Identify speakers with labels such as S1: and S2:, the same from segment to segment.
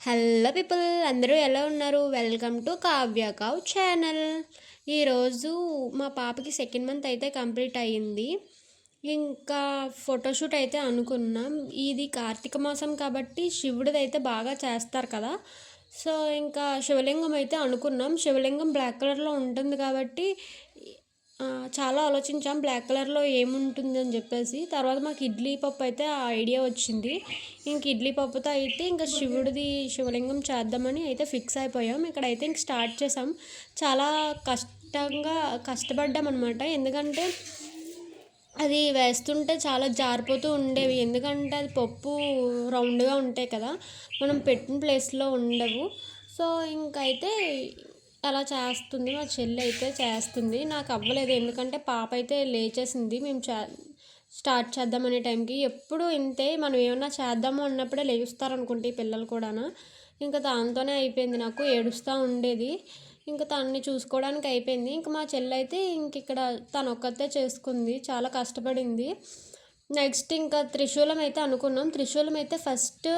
S1: Hello people, అందరూ ఎలా ఉన్నారు? Welcome to Kavya cow channel. ఈరోజు మా పాపకి సెకండ్ మంత్ అయితే కంప్లీట్ అయ్యింది. ఇంకా ఫోటోషూట్ అయితే అనుకున్నాం. ఇది కార్తీక మాసం కాబట్టి శివుడిది అయితే బాగా చేస్తారు కదా. సో ఇంకా శివలింగం అయితే అనుకున్నాం. శివలింగం బ్లాక్ కలర్లో ఉంటుంది కాబట్టి చాలా ఆలోచించాం బ్లాక్ కలర్లో ఏముంటుంది అని చెప్పేసి. తర్వాత మాకు ఇడ్లీ పప్పు అయితే ఆ ఐడియా వచ్చింది. ఇంక ఇడ్లీ పప్పుతో అయితే ఇంకా శివుడిది శివలింగం చేద్దామని అయితే ఫిక్స్ అయిపోయాం. ఇక్కడైతే ఇంక స్టార్ట్ చేసాం. చాలా కష్టపడ్డాం అనమాట. ఎందుకంటే అది వేస్తుంటే చాలా జారిపోతూ ఉండేవి. ఎందుకంటే అది పప్పు రౌండ్గా ఉంటాయి కదా, మనం పెట్టిన ప్లేస్లో ఉండవు. సో ఇంకైతే అలా చేస్తుంది మా చెల్లి అయితే చేస్తుంది. నాకు అవ్వలేదు ఎందుకంటే పాప అయితే లేచేసింది. మేము స్టార్ట్ చేద్దామనే టైంకి ఎప్పుడు ఇంతే, మనం ఏమన్నా చేద్దాము అన్నప్పుడే లేస్తారనుకుంటే ఈ పిల్లలు కూడా. ఇంకా దాంతోనే అయిపోయింది, నాకు ఏడుస్తూ ఉండేది. ఇంకా తనని చూసుకోవడానికి అయిపోయింది. ఇంక మా చెల్లి అయితే ఇంక ఇక్కడ తను ఒక్కతే చేసుకుంది, చాలా కష్టపడింది. నెక్స్ట్ ఇంకా త్రిశూలం అయితే అనుకున్నాం. త్రిశూలం అయితే ఫస్ట్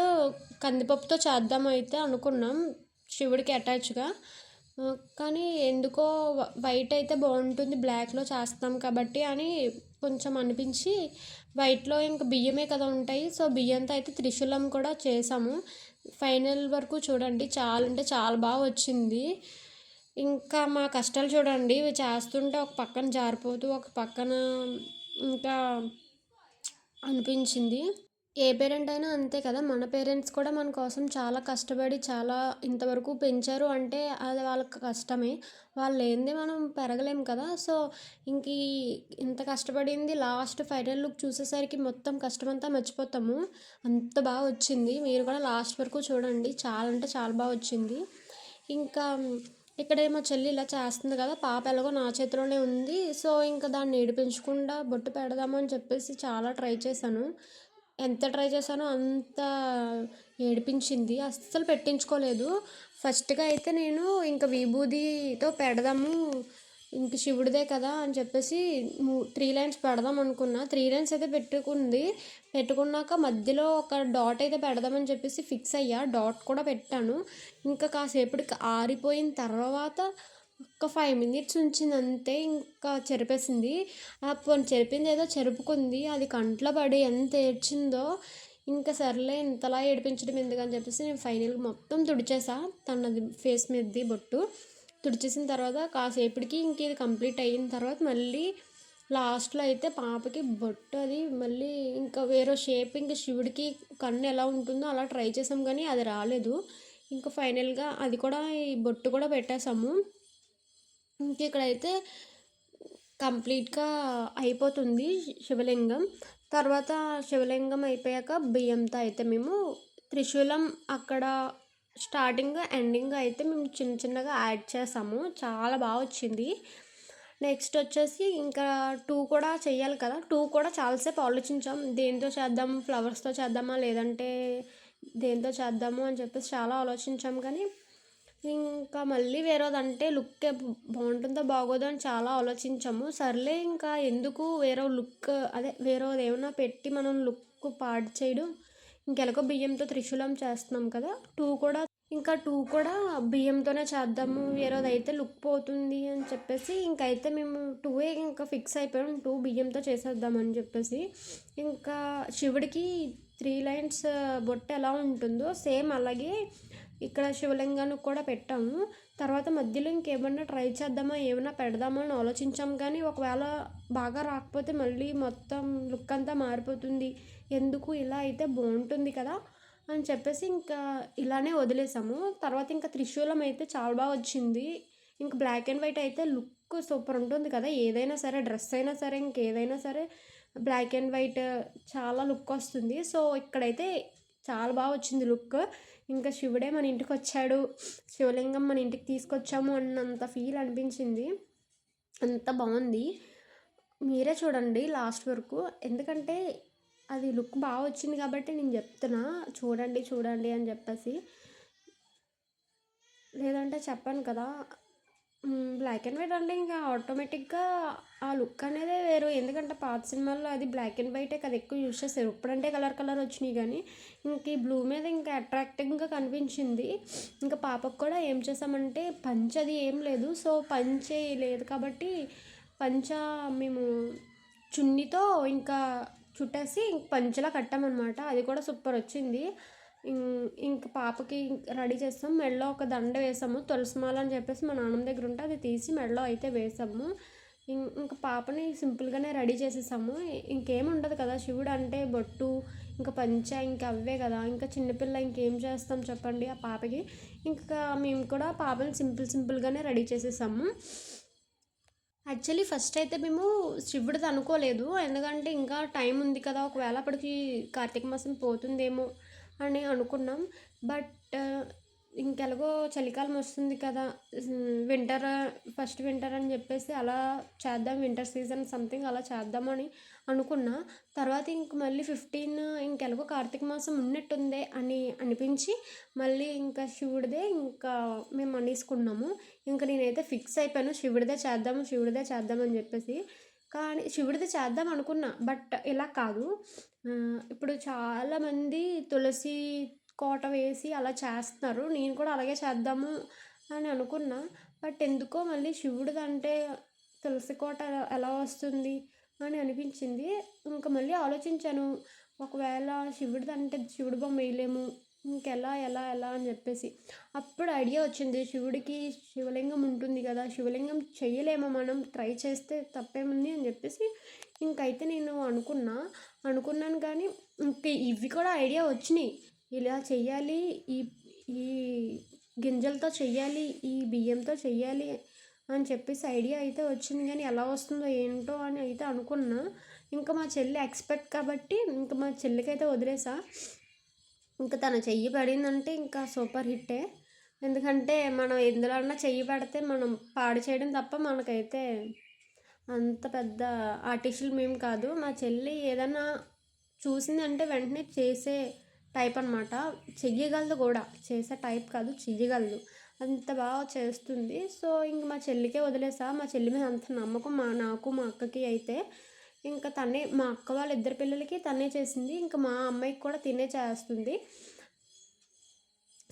S1: కందిపప్పుతో చేద్దాము అయితే అనుకున్నాం శివుడికి అటాచ్గా. కానీ ఎందుకో వైట్ అయితే బాగుంటుంది, బ్లాక్లో చేస్తాం కాబట్టి అని కొంచెం అనిపించి వైట్లో ఇంక బియ్యమే కదా ఉంటాయి. సో బియ్యంతో అయితే త్రిశూలం కూడా చేసాము. ఫైనల్ వరకు చూడండి, చాలా అంటే చాలా బాగా వచ్చింది. ఇంకా మా కష్టాలు చూడండి, ఇవి చేస్తుంటే ఒక పక్కన జారిపోతూ ఒక పక్కన ఇంకా అనిపించింది. ఏ పేరెంట్ అయినా అంతే కదా, మన పేరెంట్స్ కూడా మన కోసం చాలా కష్టపడి చాలా ఇంతవరకు పెంచారు అంటే అది వాళ్ళకి కష్టమే. వాళ్ళు లేనిదే మనం పెరగలేం కదా. సో ఇంక ఇంత కష్టపడింది లాస్ట్ ఫైనల్ లుక్ చూసేసరికి మొత్తం కష్టమంతా మర్చిపోతాము. అంత బాగా వచ్చింది. మీరు కూడా లాస్ట్ వరకు చూడండి, చాలా అంటే చాలా బాగా వచ్చింది. ఇంకా ఇక్కడేమో చెల్లి ఇలా చేస్తుంది కదా, పాప ఎలాగో నా చేతిలోనే ఉంది. సో ఇంకా దాన్ని ఏడిపించకుండా బొట్టు పెడదామని చెప్పేసి చాలా ట్రై చేశాను. ఎంత ట్రై చేశానో అంత ఏడిపించింది, అస్సలు పెట్టించుకోలేదు. ఫస్ట్గా అయితే నేను ఇంకా విభూదితో పెడదాము, ఇంక శివుడిదే కదా అని చెప్పేసి 3 లైన్స్ పెడదాం అనుకున్నా. 3 లైన్స్ అయితే పెట్టుకున్నాక మధ్యలో ఒక డాట్ అయితే పెడదామని చెప్పేసి ఫిక్స్ అయ్యా. డాట్ కూడా పెట్టాను. ఇంకా కాసేపటికి ఆరిపోయిన తర్వాత ఒక 5 మినిట్స్ ఉంచింది అంతే, ఇంకా చెరిపేసింది. చెరిపింది ఏదో చెరుపుకుంది, అది కంట్లో పడి ఎంత ఏడ్చిందో. ఇంకా సర్లే ఇంతలా ఏడిపించడం ఎందుకని చెప్పేసి నేను ఫైనల్గా మొత్తం తుడిచేసా తనది ఫేస్ మీదది బొట్టు. తుడిచేసిన తర్వాత కాసేపటికి ఇంక ఇది కంప్లీట్ అయిన తర్వాత మళ్ళీ లాస్ట్లో అయితే పాపకి బొట్టు అది మళ్ళీ ఇంకా వేరే షేప్, ఇంకా శివుడికి కన్ను ఎలా ఉంటుందో అలా ట్రై చేసాం కానీ అది రాలేదు. ఇంకా ఫైనల్గా అది కూడా ఈ బొట్టు కూడా పెట్టేసాము. ఇంక ఇక్కడైతే కంప్లీట్గా అయిపోతుంది శివలింగం. తర్వాత శివలింగం అయిపోయాక బియ్యంతో అయితే మేము త్రిశూలం అక్కడ స్టార్టింగ్ ఎండింగ్ అయితే మేము చిన్న చిన్నగా యాడ్ చేసాము. చాలా బాగా వచ్చింది. నెక్స్ట్ వచ్చేసి ఇంకా 2 కూడా చెయ్యాలి కదా. 2 కూడా చాలాసేపు ఆలోచించాం, దేంతో చేద్దాం, ఫ్లవర్స్తో చేద్దామా లేదంటే దేంతో చేద్దాము అని చెప్పేసి చాలా ఆలోచించాం. కానీ ఇంకా మళ్ళీ వేరేదంటే లుక్ బాగుంటుందో బాగోదో అని చాలా ఆలోచించాము. సర్లే ఇంకా ఎందుకు వేరే లుక్, అదే వేరేది ఏమైనా పెట్టి మనం లుక్ పాడు చేయడం, ఇంకెలాగో బియ్యంతో త్రిశూలం చేస్తున్నాం కదా, 2 కూడా బియ్యంతోనే చేద్దాము, వేరేదైతే లుక్ పోతుంది అని చెప్పేసి ఇంకైతే మేము 2 ఇంకా ఫిక్స్ అయిపోయాం. 2 బియ్యంతో చేసేద్దామని చెప్పేసి ఇంకా శివుడికి 3 లైన్స్ బొట్టు ఎలా ఉంటుందో సేమ్ అలాగే ఇక్కడ శివలింగానికి కూడా పెట్టాము. తర్వాత మధ్యలో ఇంకేమన్నా ట్రై చేద్దామా ఏమైనా పెడదామా అని ఆలోచించాం. కానీ ఒకవేళ బాగా రాకపోతే మళ్ళీ మొత్తం లుక్ అంతా మారిపోతుంది, ఎందుకు ఇలా అయితే బాగుంటుంది కదా అని చెప్పేసి ఇంకా ఇలానే వదిలేసాము. తర్వాత ఇంకా త్రిశూలం అయితే చాలా బాగా వచ్చింది. ఇంకా బ్లాక్ అండ్ వైట్ అయితే లుక్ సూపర్ ఉంటుంది కదా, ఏదైనా సరే డ్రెస్ అయినా సరే ఇంకేదైనా సరే బ్లాక్ అండ్ వైట్ చాలా లుక్ వస్తుంది. సో ఇక్కడైతే చాలా బాగా వచ్చింది లుక్. ఇంకా శివుడే మన ఇంటికి వచ్చాడు, శివలింగం మన ఇంటికి తీసుకొచ్చాము అన్నంత ఫీల్ అనిపించింది. అంత బాగుంది. మీరే చూడండి లాస్ట్ వరకు, ఎందుకంటే అది లుక్ బాగా వచ్చింది కాబట్టి నేను చెప్తున్నా చూడండి చూడండి అని చెప్పేసి. లేదంటే చెప్పాను కదా, బ్లాక్ అండ్ వైట్ అంటే ఇంకా ఆటోమేటిక్‌గా ఆ లుక్ అనేదే వేరు. ఎందుకంటే పాత సినిమాల్లో అది బ్లాక్ అండ్ వైటే కదా ఎక్కువ యూజ్ చేశారు. ఇప్పుడంటే కలర్ కలర్ వచ్చినియి గానీ, ఇంక ఈ బ్లూ మీద ఇంకా అట్రాక్టింగ్‌గా కనిపించింది. ఇంకా పాపకు కూడా ఏం చేసామంటే పంచె అది ఏం లేదు. సో, పంచె లేదు కాబట్టి పంచ మేము చున్నీతో ఇంకా చుట్టేసి పంచెలా కట్టామనమాట. అది కూడా సూపరొచ్చింది. ఇంక పాపకి రెడీ చేసాం. మెడలో ఒక దండ వేసాము. తులసి మాల అని చెప్పేసి మా నాన్నమ్మ దగ్గర ఉంటే అది తీసి మెడలో అయితే వేసాము. ఇంక పాపని సింపుల్‌గానే రెడీ చేసేసాము. ఇంకేం ఉండదు కదా! శివుడు అంటే బొట్టు, ఇంకా పంచ ఇంకా అవే కదా! ఇంకా చిన్నపిల్ల ఇంకేం చేస్తాం చెప్పండి ఆ పాపకి. ఇంకా మేము కూడా పాపని సింపుల్‌గానే రెడీ చేసేసాము. యాక్చువల్లీ ఫస్ట్ అయితే మేము శివుడిది అనుకోలేదు. ఎందుకంటే ఇంకా టైం ఉంది కదా! ఒకవేళ అప్పటికి కార్తీక మాసం పోతుందేమో అని అనుకున్నాం. బట్ ఇంకెలాగో చలికాలం వస్తుంది కదా! వింటర్ ఫస్ట్ వింటర్ అని చెప్పేసి అలా చేద్దాం. వింటర్ సీజన్ సంథింగ్ అలా చేద్దామని అనుకున్నా. తర్వాత ఇంక మళ్ళీ 15 ఇంకెలాగో కార్తీక మాసం ఉన్నట్టుందే అని అనిపించి మళ్ళీ ఇంకా శివుడిదే ఇంకా మేము అనేసుకున్నాము. ఇంక నేనైతే ఫిక్స్ అయిపోయాను శివుడిదే చేద్దాం అని చెప్పేసి. కానీ శివుడిది చేద్దాం అనుకున్నా. బట్ ఇలా కాదు. ఇప్పుడు చాలామంది తులసి కోట వేసి అలా చేస్తున్నారు. నేను కూడా అలాగే చేద్దాము అని అనుకున్నా. బట్ ఎందుకో మళ్ళీ శివుడిదంటే తులసి కోట ఎలా వస్తుంది అని అనిపించింది. ఇంక మళ్ళీ ఆలోచించాను. ఒకవేళ శివుడిదంటే శివుడి బొమ్మ వేయలేము. ఇంకెలా ఎలా ఎలా అని చెప్పేసి. అప్పుడు ఐడియా వచ్చింది. శివుడికి శివలింగం ఉంటుంది కదా! శివలింగం చెయ్యలేమా మనం? ట్రై చేస్తే తప్పేముంది అని చెప్పేసి ఇంకైతే నేను అనుకున్నాను కానీ ఇంక ఇవి కూడా ఐడియా వచ్చినాయి. ఇలా చెయ్యాలి. ఈ ఈ గింజలతో చెయ్యాలి. ఈ బియ్యంతో చెయ్యాలి అని చెప్పేసి ఐడియా అయితే వచ్చింది. కానీ ఎలా వస్తుందో ఏంటో అని అయితే అనుకున్నా. ఇంకా మా చెల్లి ఎక్స్‌పర్ట్ కాబట్టి ఇంక మా చెల్లికైతే వదిలేసా. ఇంకా తన చెయ్యి పడిందంటే ఇంకా సూపర్ హిట్టే. ఎందుకంటే మనం ఎందులో అన్నా చెయ్యి పెడితే మనం పాడు చేయడం తప్ప మనకైతే అంత పెద్ద ఆర్టిస్టులు మేము కాదు. మా చెల్లి ఏదన్నా చూసిందంటే వెంటనే చేసే టైప్ అనమాట. చెయ్యగలదు కూడా. చేసే టైప్ కాదు చెయ్యగలదు. అంత బాగా చేస్తుంది. సో, ఇంక మా చెల్లికే వదిలేసా. మా చెల్లి మీద అంత నమ్మకం నాకు, మా అక్కకి అయితే. ఇంకా తనే మా అక్క వాళ్ళ ఇద్దరు పిల్లలకి తనే చేసింది. ఇంకా మా అమ్మాయికి కూడా తినే చేస్తుంది.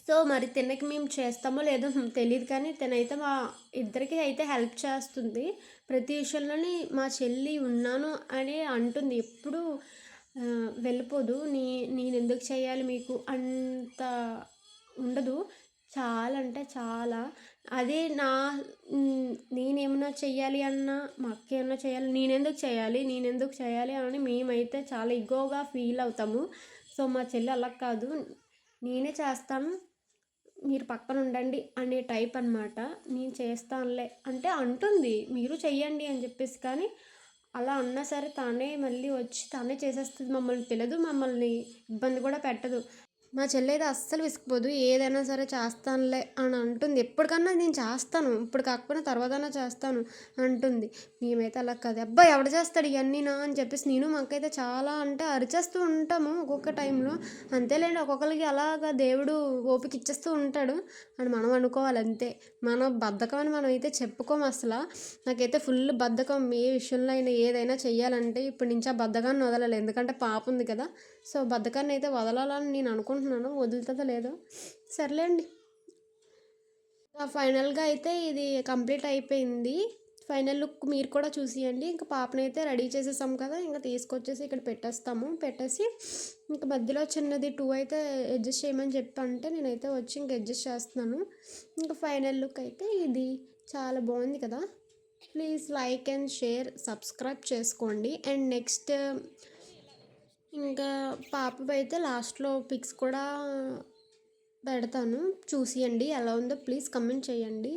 S1: సో, మరి తినకి మేము చేస్తామో లేదో తెలీదు కానీ తనైతే మా ఇద్దరికి అయితే హెల్ప్ చేస్తుంది. ప్రతి విషయంలోని మా చెల్లి ఉన్నాను అని అంటుంది. ఎప్పుడూ వెళ్ళిపోదు. నేనెందుకు చేయాలి మీకు అంత ఉండదు. చాలా అంటే చాలా. అదే నేనేమన్నా చెయ్యాలి అన్నా, మా అక్క ఏమన్నా చేయాలి, నేనెందుకు చేయాలి అని మేమైతే చాలా ఇగోగా ఫీల్ అవుతాము. సో, మా చెల్లి అలా కాదు. నేనే చేస్తాను. మీరు పక్కన ఉండండి అనే టైప్ అనమాట. నేను చేస్తానులే అంటే అంటుంది. మీరు చెయ్యండి అని చెప్పేసి. కానీ అలా అన్నా సరే తనే మళ్ళీ వచ్చి తనే చేసేస్తుంది. మమ్మల్ని పిలదు. మమ్మల్ని ఇబ్బంది కూడా పెట్టదు. మా చెల్లయితే అస్సలు విసిగిపోదు. ఏదైనా సరే చేస్తానులే అని అంటుంది. ఎప్పటికన్నా నేను చేస్తాను. ఇప్పుడు కాకపోయినా తర్వాతన్నా చేస్తాను అంటుంది. మేమైతే అలా కాదు. అబ్బా! ఎవడు చేస్తాడు ఇయన్నీనా అని చెప్పేసి నేను మా అక్కయితే చాలా అంటే అరిచేస్తూ ఉంటాము ఒక్కొక్క టైంలో. అంతేలేండి ఒక్కొక్కరికి అలాగా దేవుడు ఓపిక ఇచ్చేస్తూ ఉంటాడు అని మనం అనుకోవాలి అంతే. మన బద్ధకం అని మనం అయితే చెప్పుకోము అసల. నాకైతే ఫుల్ బద్ధకం. ఏ విషయంలో అయినా ఏదైనా చెయ్యాలంటే ఇప్పటి నుంచి ఆ బద్ధకాన్ని వదలాలి. ఎందుకంటే పాప ఉంది కదా! సో, బద్ధకాన్ని అయితే వదలాలని నేను అనుకుంటున్నాను. వదులుతుందో లేదో సర్లేండి. ఫైనల్‌గా అయితే ఇది కంప్లీట్ అయిపోయింది. ఫైనల్ లుక్ మీరు కూడా చూసియండి. ఇంక పాపనైతే రెడీ చేసేసాం కదా! ఇంక తీసుకొచ్చేసి ఇక్కడ పెట్టేస్తాము. పెట్టేసి ఇంక మధ్యలో చిన్నది 2 అయితే అడ్జస్ట్ చేయమని చెప్పంటే నేనైతే వచ్చి ఇంక అడ్జస్ట్ చేస్తున్నాను. ఇంక ఫైనల్ లుక్ అయితే ఇది. చాలా బాగుంది కదా! Please like and share, subscribe చేసుకోండి. అండ్ నెక్స్ట్ ఇంకా పాపవైతే లాస్ట్‌లో పిక్స్ కూడా పెడతాను. చూసియండి ఎలా ఉందో ప్లీజ్ కమెంట్ చేయండి.